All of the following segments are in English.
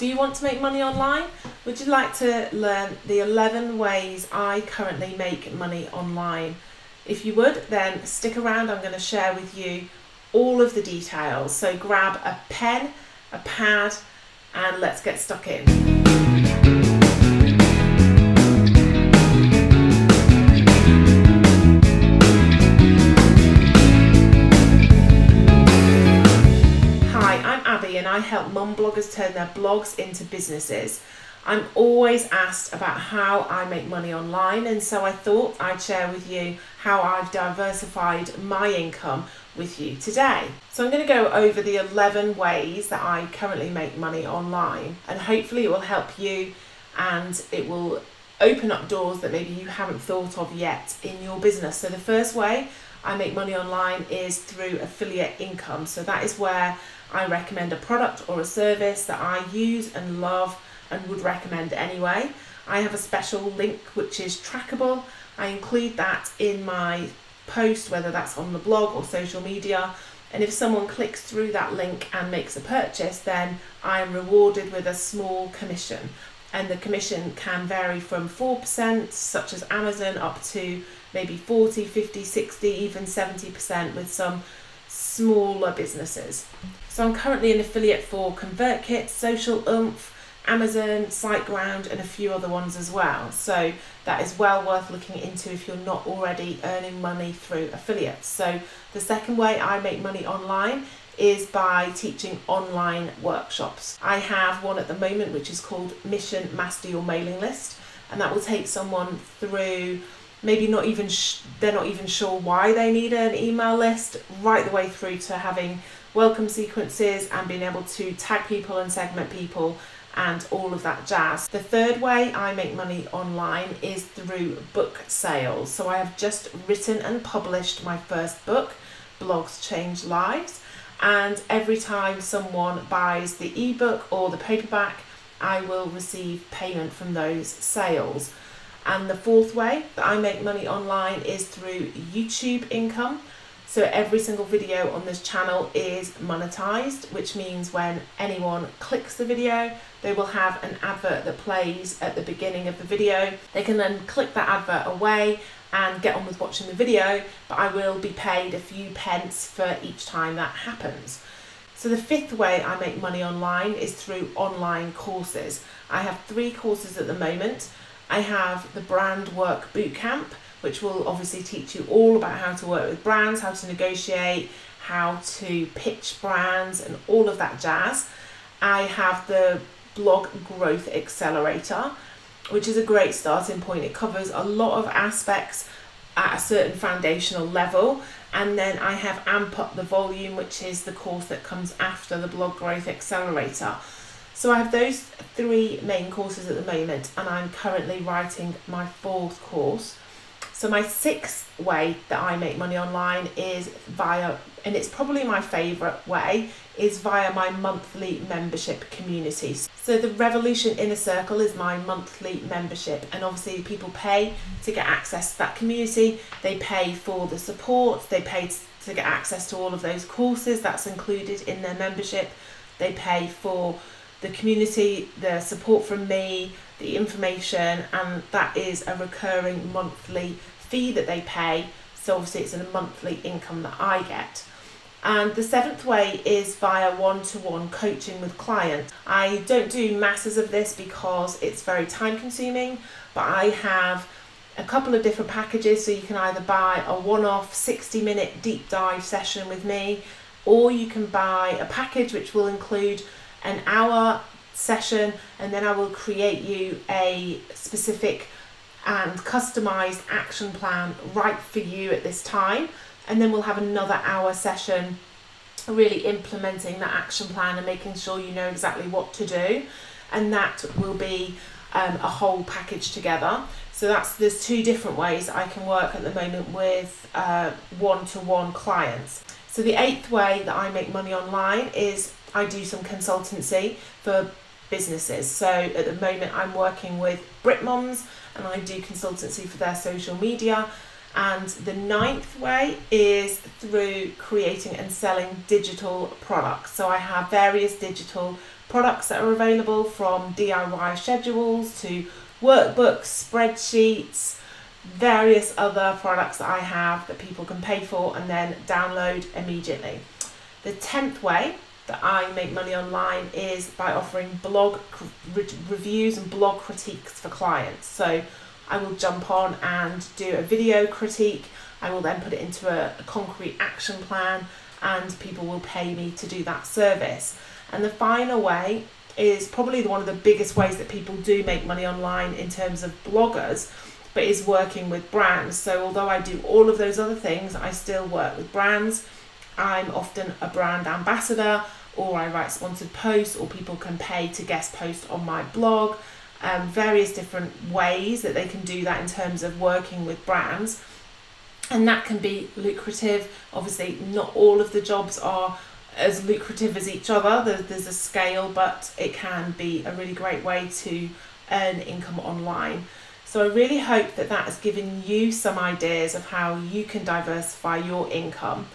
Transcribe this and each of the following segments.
Do you want to make money online? Would you like to learn the 11 ways I currently make money online? If you would, then stick around. I'm going to share with you all of the details. So grab a pen, a pad, and let's get stuck in. And I help mum bloggers turn their blogs into businesses. I'm always asked about how I make money online, and so I thought I'd share with you how I've diversified my income with you today. So I'm going to go over the 11 ways that I currently make money online, and hopefully it will help you and it will open up doors that maybe you haven't thought of yet in your business. So the first way I make money online is through affiliate income. So that is where I recommend a product or a service that I use and love and would recommend anyway. I have a special link which is trackable. I include that in my post, whether that's on the blog or social media. And if someone clicks through that link and makes a purchase, then I am rewarded with a small commission. And the commission can vary from 4%, such as Amazon, up to maybe 40, 50, 60, even 70% with some smaller businesses. So I'm currently an affiliate for ConvertKit, Social Oomph, Amazon, SiteGround, and a few other ones as well. So that is well worth looking into if you're not already earning money through affiliates. So the second way I make money online is by teaching online workshops. I have one at the moment which is called Mission Master Your Mailing List, and that will take someone through maybe they're not even sure why they need an email list, right the way through to having welcome sequences and being able to tag people and segment people and all of that jazz. The third way I make money online is through book sales. So I have just written and published my first book, Blogs Change Lives, and every time someone buys the ebook or the paperback, I will receive payment from those sales. And the fourth way that I make money online is through YouTube income. So every single video on this channel is monetized, which means when anyone clicks the video, they will have an advert that plays at the beginning of the video. They can then click that advert away and get on with watching the video, but I will be paid a few pence for each time that happens. So the fifth way I make money online is through online courses. I have 3 courses at the moment. I have the Brand Work Bootcamp, which will obviously teach you all about how to work with brands, how to negotiate, how to pitch brands and all of that jazz. I have the Blog Growth Accelerator, which is a great starting point. It covers a lot of aspects at a certain foundational level. And then I have Amp Up the Volume, which is the course that comes after the Blog Growth Accelerator. So I have those 3 main courses at the moment, and I'm currently writing my 4th course. So my 6th way that I make money online is via, and it's probably my favourite way, is via my monthly membership community. So the Revolution Inner Circle is my monthly membership, and obviously people pay to get access to that community. They pay for the support, they pay to get access to all of those courses that's included in their membership. They pay for the community, the support from me, the information, and that is a recurring monthly fee that they pay. So obviously it's a monthly income that I get. And the 7th way is via one-to-one coaching with clients. I don't do masses of this because it's very time consuming, but I have a couple of different packages. So you can either buy a one-off 60-minute deep dive session with me, or you can buy a package which will include an hour session, and then I will create you a specific and customized action plan right for you at this time, and then we'll have another hour session really implementing that action plan and making sure you know exactly what to do, and that will be a whole package together. So there's 2 different ways I can work at the moment with one-to-one clients. So the 8th way that I make money online is I do some consultancy for businesses. So at the moment I'm working with Brit Moms, and I do consultancy for their social media. And the 9th way is through creating and selling digital products. So I have various digital products that are available, from DIY schedules to workbooks, spreadsheets, various other products that I have that people can pay for and then download immediately. The 10th way that I make money online is by offering blog reviews and blog critiques for clients. So I will jump on and do a video critique. I will then put it into a concrete action plan, and people will pay me to do that service. And the final way is probably one of the biggest ways that people do make money online in terms of bloggers, but is working with brands. So although I do all of those other things, I still work with brands. I'm often a brand ambassador, or I write sponsored posts, or people can pay to guest post on my blog. Various different ways that they can do that in terms of working with brands. And that can be lucrative. Obviously, not all of the jobs are as lucrative as each other. There's a scale, but it can be a really great way to earn income online. So I really hope that that has given you some ideas of how you can diversify your income.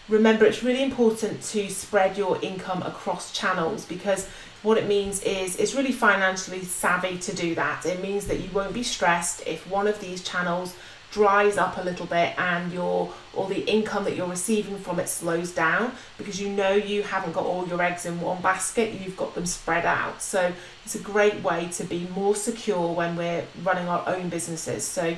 Remember, it's really important to spread your income across channels, because what it means is it's really financially savvy to do that. It means that you won't be stressed if one of these channels dries up a little bit and the income that you're receiving from it slows down, because you know you haven't got all your eggs in one basket, you've got them spread out. So it's a great way to be more secure when we're running our own businesses. So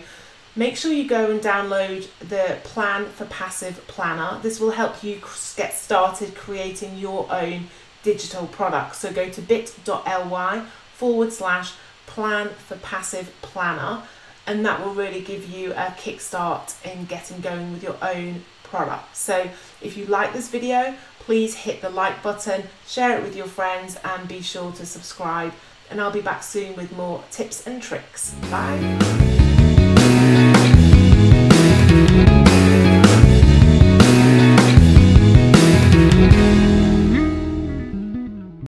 make sure you go and download the Plan for Passive Planner. This will help you get started creating your own digital products. So go to bit.ly/Plan for Passive Planner, and that will really give you a kickstart in getting going with your own product. So if you like this video, please hit the like button, share it with your friends, and be sure to subscribe. And I'll be back soon with more tips and tricks. Bye.